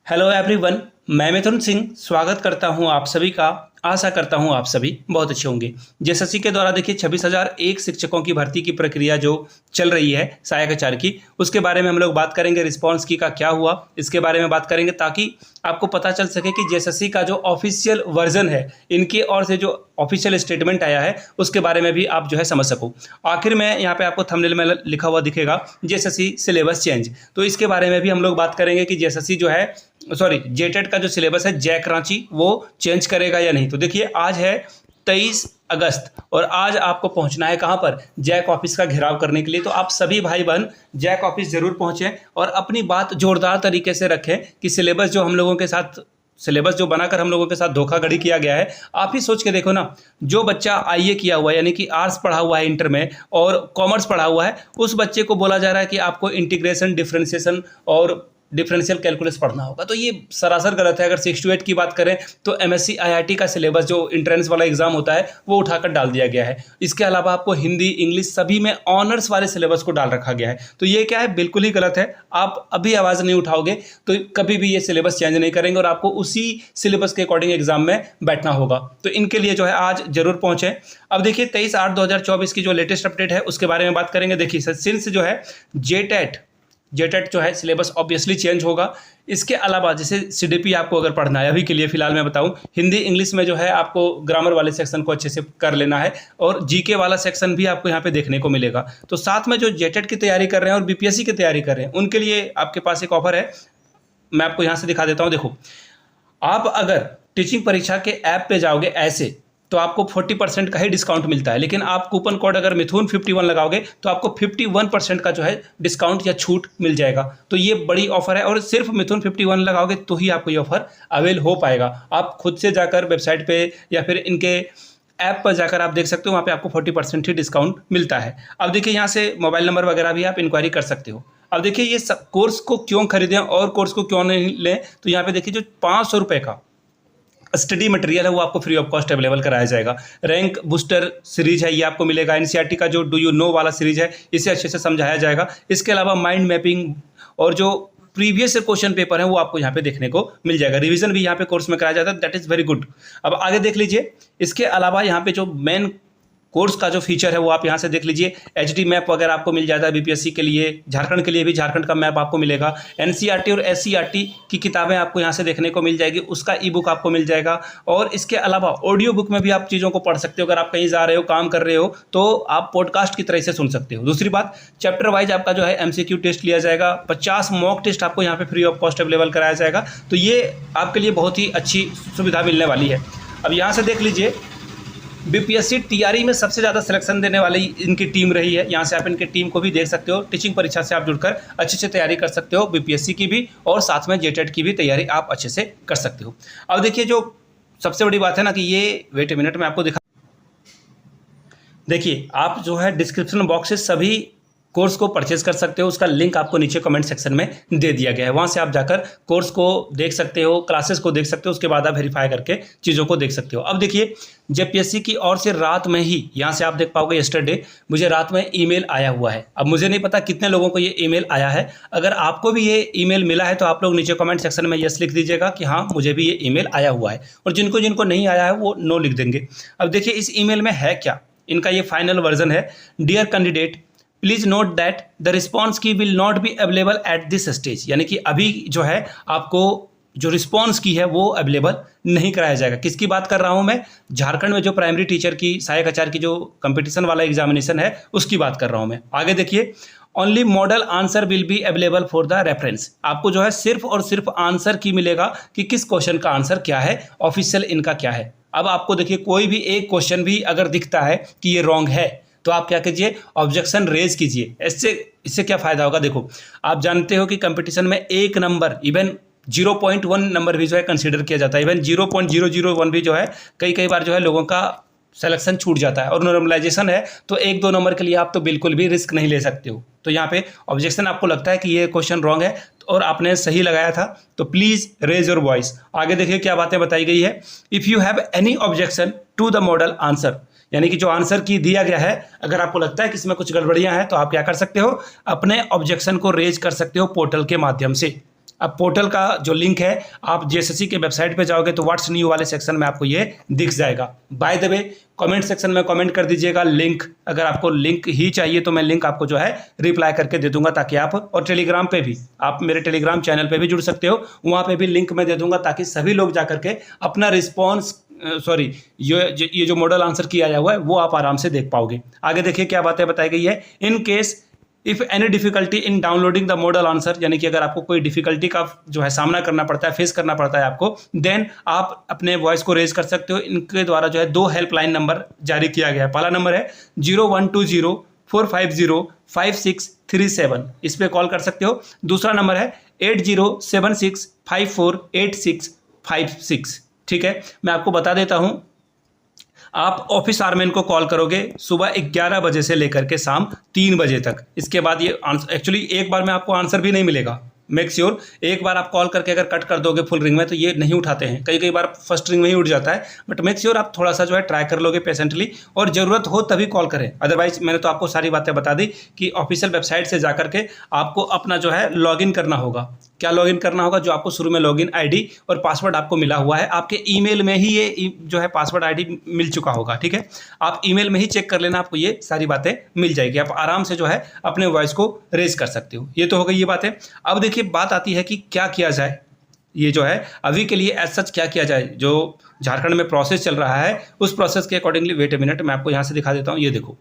Hello everyone, मैं मिथुन सिंह स्वागत करता हूं आप सभी का। आशा करता हूं आप सभी बहुत अच्छे होंगे। जेएसएससी के द्वारा देखिए 26,001 शिक्षकों की भर्ती की प्रक्रिया जो चल रही है सहायक आचार्य की, उसके बारे में हम लोग बात करेंगे। रिस्पांस की का क्या हुआ इसके बारे में बात करेंगे ताकि आपको पता चल सके कि जेएसएससी का जो ऑफिशियल वर्जन है, इनकी ओर से जो ऑफिशियल स्टेटमेंट आया है उसके बारे में भी आप जो है समझ सको। आखिर में यहाँ पे आपको थंबनेल में लिखा हुआ दिखेगा जेएसएससी सिलेबस चेंज, तो इसके बारे में भी हम लोग बात करेंगे कि जेएसएससी जो है जेटेट का जो सिलेबस है जैक रांची वो चेंज करेगा या नहीं। तो देखिए आज है 23 अगस्त और आज आपको पहुंचना है कहां पर, जैक ऑफिस का घेराव करने के लिए। तो आप सभी भाई बहन जैक ऑफिस जरूर पहुंचें और अपनी बात जोरदार तरीके से रखें कि सिलेबस जो हम लोगों के साथ सिलेबस जो बनाकर हम लोगों के साथ धोखाधड़ी किया गया है। आप ही सोच के देखो ना, जो बच्चा आईए किया हुआ है यानी कि आर्ट्स पढ़ा हुआ है इंटर में और कॉमर्स पढ़ा हुआ है, उस बच्चे को बोला जा रहा है कि आपको इंटीग्रेशन, डिफरेंशिएशन और डिफरेंशियल कैलकुलस पढ़ना होगा। तो ये सरासर गलत है। अगर 6 to 8 की बात करें तो एमएससी आईआईटी का सिलेबस जो इंट्रेंस वाला एग्जाम होता है वो उठाकर डाल दिया गया है। इसके अलावा आपको हिंदी, इंग्लिश सभी में ऑनर्स वाले सिलेबस को डाल रखा गया है। तो ये क्या है, बिल्कुल ही गलत है। आप अभी आवाज़ नहीं उठाओगे तो कभी भी ये सिलेबस चेंज नहीं करेंगे और आपको उसी सिलेबस के अकॉर्डिंग एग्जाम में बैठना होगा। तो इनके लिए जो है आज जरूर पहुंचे। अब देखिए 23/8/2024 की जो लेटेस्ट अपडेट है उसके बारे में बात करेंगे। देखिए सिंस जो है जेटेट जो है सिलेबस ऑब्वियसली चेंज होगा। इसके अलावा जैसे सीडीपी आपको अगर पढ़ना है, अभी के लिए फिलहाल मैं बताऊं, हिंदी इंग्लिश में जो है आपको ग्रामर वाले सेक्शन को अच्छे से कर लेना है और जीके वाला सेक्शन भी आपको यहाँ पे देखने को मिलेगा। तो साथ में जो जेटेट की तैयारी कर रहे हैं और बीपीएससी की तैयारी कर रहे हैं उनके लिए आपके पास एक ऑफर है। मैं आपको यहाँ से दिखा देता हूँ। देखो, आप अगर टीचिंग परीक्षा के ऐप पे जाओगे ऐसे तो आपको 40% का ही डिस्काउंट मिलता है, लेकिन आप कूपन कोड अगर मिथुन 51 लगाओगे तो आपको 51% का जो है डिस्काउंट या छूट मिल जाएगा। तो ये बड़ी ऑफर है और सिर्फ मिथुन 51 लगाओगे तो ही आपको ये ऑफर अवेल हो पाएगा। आप खुद से जाकर वेबसाइट पे या फिर इनके ऐप पर जाकर आप देख सकते हो, वहाँ पे आपको 40% ही डिस्काउंट मिलता है। अब देखिए यहाँ से मोबाइल नंबर वगैरह भी आप इंक्वायरी कर सकते हो। अब देखिए ये कोर्स को क्यों खरीदें और कोर्स को क्यों नहीं लें, तो यहाँ पे देखिए जो 500 रुपये का स्टडी मटेरियल है वो आपको फ्री ऑफ कॉस्ट अवेलेबल कराया जाएगा। रैंक बूस्टर सीरीज है ये आपको मिलेगा। एनसीईआरटी का जो डू यू नो वाला सीरीज है इसे अच्छे से समझाया जाएगा। इसके अलावा माइंड मैपिंग और जो प्रीवियस क्वेश्चन पेपर है वो आपको यहाँ पे देखने को मिल जाएगा। रिवीजन भी यहाँ पे कोर्स में कराया जाता है, दैट इज़ वेरी गुड। अब आगे देख लीजिए, इसके अलावा यहाँ पे जो मेन कोर्स का जो फीचर है वो आप यहाँ से देख लीजिए। एचडी मैप वगैरह आपको मिल जाता है बीपीएससी के लिए, झारखंड के लिए भी झारखंड का मैप आपको मिलेगा। एनसीईआरटी और एससीईआरटी की किताबें आपको यहाँ से देखने को मिल जाएगी, उसका ई बुक आपको मिल जाएगा। और इसके अलावा ऑडियो बुक में भी आप चीज़ों को पढ़ सकते हो। अगर आप कहीं जा रहे हो, काम कर रहे हो तो आप पॉडकास्ट की तरह से सुन सकते हो। दूसरी बात, चैप्टर वाइज आपका जो है एमसीक्यू टेस्ट लिया जाएगा। 50 मॉक टेस्ट आपको यहाँ पे फ्री ऑफ कॉस्ट अवेलेबल कराया जाएगा। तो ये आपके लिए बहुत ही अच्छी सुविधा मिलने वाली है। अब यहाँ से देख लीजिए, बीपीएससी टीआरई में सबसे ज़्यादा सिलेक्शन देने वाली इनकी टीम रही है। यहाँ से आप इनकी टीम को भी देख सकते हो। टीचिंग परीक्षा से आप जुड़कर अच्छे से तैयारी कर सकते हो, बीपीएससी की भी और साथ में जेटेट की भी तैयारी आप अच्छे से कर सकते हो। अब देखिए जो सबसे बड़ी बात है ना कि ये वेट ए मिनट में आपको दिखा, देखिए आप जो है डिस्क्रिप्शन बॉक्स से सभी कोर्स को परचेज कर सकते हो। उसका लिंक आपको नीचे कमेंट सेक्शन में दे दिया गया है, वहाँ से आप जाकर कोर्स को देख सकते हो, क्लासेस को देख सकते हो। उसके बाद आप वेरीफाई करके चीज़ों को देख सकते हो। अब देखिए जेपीएससी की ओर से रात में ही, यहाँ से आप देख पाओगे यस्टरडे मुझे रात में ईमेल आया हुआ है। अब मुझे नहीं पता कितने लोगों को ये ईमेल आया है। अगर आपको भी ये ईमेल मिला है तो आप लोग नीचे कमेंट सेक्शन में यस लिख दीजिएगा कि हाँ मुझे भी ये ईमेल आया हुआ है, और जिनको जिनको नहीं आया है वो नो लिख देंगे। अब देखिए इस ईमेल में है क्या, इनका ये फाइनल वर्जन है। Dear candidate, please note that the response key will not be available at this stage, यानी कि अभी जो है आपको जो रिस्पॉन्स की है वो अवेलेबल नहीं कराया जाएगा। किसकी बात कर रहा हूँ मैं, झारखंड में जो प्राइमरी टीचर की सहायक आचार्य की जो कंपटीशन वाला एग्जामिनेशन है उसकी बात कर रहा हूँ मैं। आगे देखिए, only model answer will be available for the reference. आपको जो है सिर्फ और सिर्फ आंसर की मिलेगा कि किस क्वेश्चन का आंसर क्या है, ऑफिशियल इनका क्या है। अब आपको देखिए कोई भी एक क्वेश्चन भी अगर दिखता है कि ये रॉन्ग है तो आप क्या कीजिए, ऑब्जेक्शन रेज कीजिए। इससे क्या फ़ायदा होगा, देखो आप जानते हो कि कंपटीशन में एक नंबर, इवन 0.1 नंबर भी जो है कंसीडर किया जाता है। इवन 0.001 भी जो है कई बार जो है लोगों का सिलेक्शन छूट जाता है। और नॉर्मलाइजेशन है तो 1-2 नंबर के लिए आप तो बिल्कुल भी रिस्क नहीं ले सकते हो। तो यहाँ पे ऑब्जेक्शन आपको लगता है कि ये क्वेश्चन रॉन्ग है और आपने सही लगाया था तो प्लीज़ रेज योर वॉइस। आगे देखिए क्या बातें बताई गई है। If you have any objection to the model answer, यानी कि जो आंसर की दिया गया है, अगर आपको लगता है कि इसमें कुछ गड़बड़ियां हैं तो आप क्या कर सकते हो, अपने ऑब्जेक्शन को रेज कर सकते हो पोर्टल के माध्यम से। अब पोर्टल का जो लिंक है, आप जेएसएससी के वेबसाइट पे जाओगे तो व्हाट्स न्यू वाले सेक्शन में आपको ये दिख जाएगा। By the way comment section में कमेंट कर दीजिएगा लिंक, अगर आपको लिंक ही चाहिए तो मैं लिंक आपको जो है रिप्लाई करके दे दूंगा, ताकि आप, और टेलीग्राम पे भी आप मेरे टेलीग्राम चैनल पे भी जुड़ सकते हो, वहाँ पे भी लिंक मैं दे दूंगा, ताकि सभी लोग जा करके अपना रिस्पॉन्स ये जो मॉडल आंसर किया हुआ है वो आप आराम से देख पाओगे। आगे देखिए क्या बातें बताई गई है। In case if any difficulty in downloading the model answer, यानी कि अगर आपको कोई डिफिकल्टी का जो है सामना करना पड़ता है, फेस करना पड़ता है आपको, देन आप अपने वॉइस को रेज कर सकते हो। इनके द्वारा जो है 2 हेल्पलाइन नंबर जारी किया गया है। पहला नंबर है 0120-450-5637, इस पर कॉल कर सकते हो। दूसरा नंबर है 8076548656। ठीक है, मैं आपको बता देता हूं, आप ऑफिस आरमैन को कॉल करोगे सुबह 11 बजे से लेकर के शाम 3 बजे तक। इसके बाद ये एक्चुअली एक बार में आपको आंसर भी नहीं मिलेगा। मेक श्योर एक बार आप कॉल करके अगर कट कर दोगे फुल रिंग में तो ये नहीं उठाते हैं, कई बार फर्स्ट रिंग में ही उठ जाता है। बट मेक श्योर आप थोड़ा सा जो है ट्राई कर लोगे पेशेंटली, और ज़रूरत हो तभी कॉल करें। अदरवाइज मैंने तो आपको सारी बातें बता दी कि ऑफिशियल वेबसाइट से जा करके आपको अपना जो है लॉगिन करना होगा। क्या लॉगिन करना होगा? जो आपको शुरू में लॉगिन आईडी और पासवर्ड आपको मिला हुआ है, आपके ईमेल में ही ये जो है पासवर्ड आईडी मिल चुका होगा। ठीक है, आप ईमेल में ही चेक कर लेना, आपको ये सारी बातें मिल जाएगी। आप आराम से जो है अपने वॉइस को रेज कर सकते हो। ये तो हो गई ये बातें। अब देखिए बात आती है कि क्या किया जाए, ये जो है अभी के लिए एज सच क्या किया जाए। जो झारखंड में प्रोसेस चल रहा है उस प्रोसेस के अकॉर्डिंगली, वेट ए मिनट मैं आपको यहाँ से दिखा देता हूँ। ये देखो,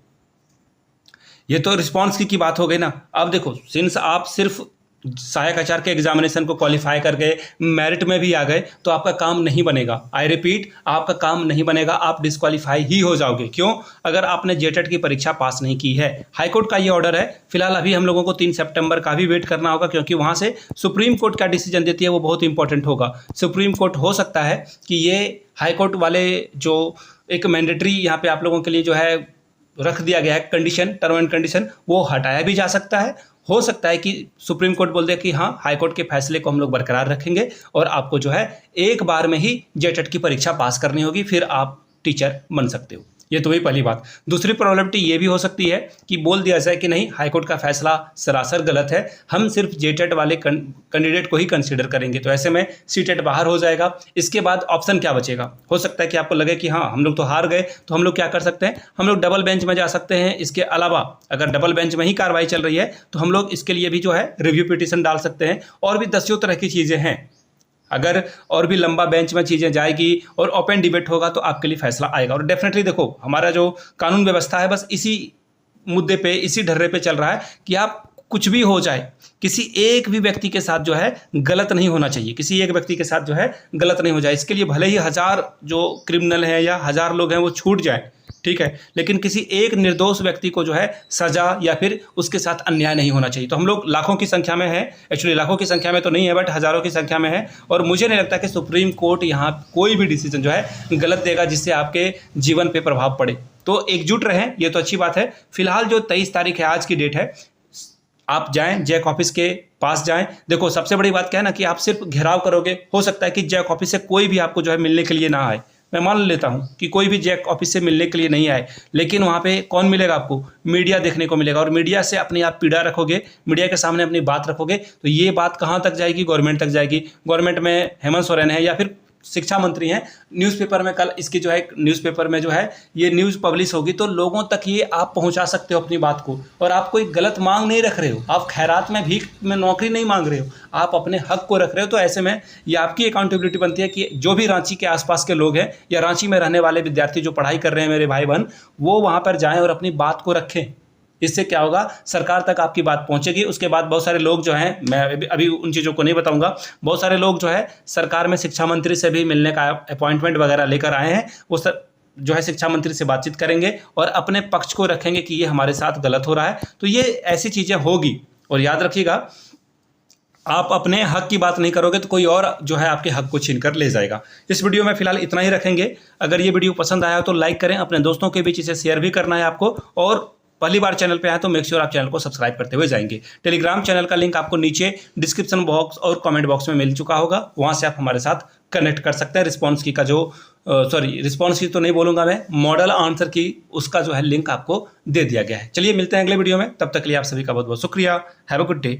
ये तो रिस्पॉन्स की बात हो गई ना। अब देखो, सिंस आप सिर्फ सहायक आचार्य के एग्जामिनेशन को क्वालिफाई करके मेरिट में भी आ गए तो आपका काम नहीं बनेगा। आई रिपीट, आपका काम नहीं बनेगा, आप डिस्क्वालीफाई ही हो जाओगे। क्यों? अगर आपने जेटेट की परीक्षा पास नहीं की है। हाईकोर्ट का ये ऑर्डर है। फिलहाल अभी हम लोगों को 3 सितंबर का भी वेट करना होगा, क्योंकि वहाँ से सुप्रीम कोर्ट क्या डिसीजन देती है वो बहुत इंपॉर्टेंट होगा। सुप्रीम कोर्ट हो सकता है कि ये हाईकोर्ट वाले जो एक मैंडेटरी यहाँ पे आप लोगों के लिए जो है रख दिया गया है कंडीशन, टर्म एंड कंडीशन, वो हटाया भी जा सकता है। हो सकता है कि सुप्रीम कोर्ट बोल दे कि हाँ, हाई कोर्ट के फैसले को हम लोग बरकरार रखेंगे और आपको जो है एक बार में ही जेटेट की परीक्षा पास करनी होगी, फिर आप टीचर बन सकते हो। ये तो वही पहली बात। दूसरी प्रॉब्लमिटी ये भी हो सकती है कि बोल दिया जाए कि नहीं, हाईकोर्ट का फैसला सरासर गलत है, हम सिर्फ जेटेट वाले कैंडिडेट को ही कंसीडर करेंगे, तो ऐसे में सीटेट बाहर हो जाएगा। इसके बाद ऑप्शन क्या बचेगा? हो सकता है कि आपको लगे कि हाँ, हम लोग तो हार गए, तो हम लोग क्या कर सकते हैं, हम लोग डबल बेंच में जा सकते हैं। इसके अलावा अगर डबल बेंच में ही कार्रवाई चल रही है तो हम लोग इसके लिए भी जो है रिव्यू पिटीशन डाल सकते हैं। और भी दसियों तरह की चीज़ें हैं। अगर और भी लंबा बेंच में चीज़ें जाएगी और ओपन डिबेट होगा तो आपके लिए फैसला आएगा। और डेफिनेटली देखो, हमारा जो कानून व्यवस्था है बस इसी मुद्दे पे, इसी ढर्रे पे चल रहा है कि आप कुछ भी हो जाए, किसी एक भी व्यक्ति के साथ जो है गलत नहीं होना चाहिए, किसी एक व्यक्ति के साथ जो है गलत नहीं हो जाए। इसके लिए भले ही 1000 जो क्रिमिनल हैं या 1000 लोग हैं वो छूट जाए, ठीक है, लेकिन किसी एक निर्दोष व्यक्ति को जो है सजा या फिर उसके साथ अन्याय नहीं होना चाहिए। तो हम लोग लाखों की संख्या में है, एक्चुअली लाखों की संख्या में तो नहीं है, बट हज़ारों की संख्या में है। और मुझे नहीं लगता कि सुप्रीम कोर्ट यहाँ कोई भी डिसीजन जो है गलत देगा जिससे आपके जीवन पे प्रभाव पड़े। तो एकजुट रहें, ये तो अच्छी बात है। फिलहाल जो 23 तारीख है, आज की डेट है, आप जाएं जैक ऑफिस के पास जाएं। देखो, सबसे बड़ी बात क्या है ना कि आप सिर्फ घेराव करोगे, हो सकता है कि जैक ऑफिस से कोई भी आपको जो है मिलने के लिए ना आए। मैं मान लेता हूं कि कोई भी जैक ऑफिस से मिलने के लिए नहीं आए, लेकिन वहां पे कौन मिलेगा आपको? मीडिया देखने को मिलेगा। और मीडिया से अपनी आप पीड़ा रखोगे, मीडिया के सामने अपनी बात रखोगे, तो ये बात कहां तक जाएगी? गवर्नमेंट तक जाएगी। गवर्नमेंट में हेमंत सोरेन है या फिर शिक्षा मंत्री हैं, न्यूज़पेपर में कल इसकी जो है न्यूज़पेपर में जो है ये न्यूज़ पब्लिश होगी, तो लोगों तक ये आप पहुंचा सकते हो अपनी बात को। और आप कोई गलत मांग नहीं रख रहे हो, आप खैरात में भीख में नौकरी नहीं मांग रहे हो, आप अपने हक को रख रहे हो। तो ऐसे में ये आपकी अकाउंटेबिलिटी बनती है कि जो भी रांची के आसपास के लोग हैं या रांची में रहने वाले विद्यार्थी जो पढ़ाई कर रहे हैं, मेरे भाई बहन, वो वहाँ पर जाएँ और अपनी बात को रखें। इससे क्या होगा, सरकार तक आपकी बात पहुंचेगी। उसके बाद बहुत सारे लोग जो हैं, मैं अभी उन चीज़ों को नहीं बताऊंगा, बहुत सारे लोग जो है सरकार में शिक्षा मंत्री से भी मिलने का अपॉइंटमेंट वगैरह लेकर आए हैं। वो जो है शिक्षा मंत्री से बातचीत करेंगे और अपने पक्ष को रखेंगे कि ये हमारे साथ गलत हो रहा है। तो ये ऐसी चीज़ें होगी। और याद रखिएगा, आप अपने हक की बात नहीं करोगे तो कोई और जो है आपके हक को छीन कर ले जाएगा। इस वीडियो में फिलहाल इतना ही रखेंगे। अगर ये वीडियो पसंद आया तो लाइक करें, अपने दोस्तों के बीच इसे शेयर भी करना है आपको। और पहली बार चैनल पे आए तो मेक श्योर आप चैनल को सब्सक्राइब करते हुए जाएंगे। टेलीग्राम चैनल का लिंक आपको नीचे डिस्क्रिप्शन बॉक्स और कमेंट बॉक्स में मिल चुका होगा, वहाँ से आप हमारे साथ कनेक्ट कर सकते हैं। रिस्पॉन्स की का जो रिस्पॉन्स की तो नहीं बोलूँगा मैं, मॉडल आंसर की, उसका जो है लिंक आपको दे दिया गया है। चलिए मिलते हैं अगले वीडियो में, तब तक के लिए आप सभी का बहुत बहुत शुक्रिया। Have a good day.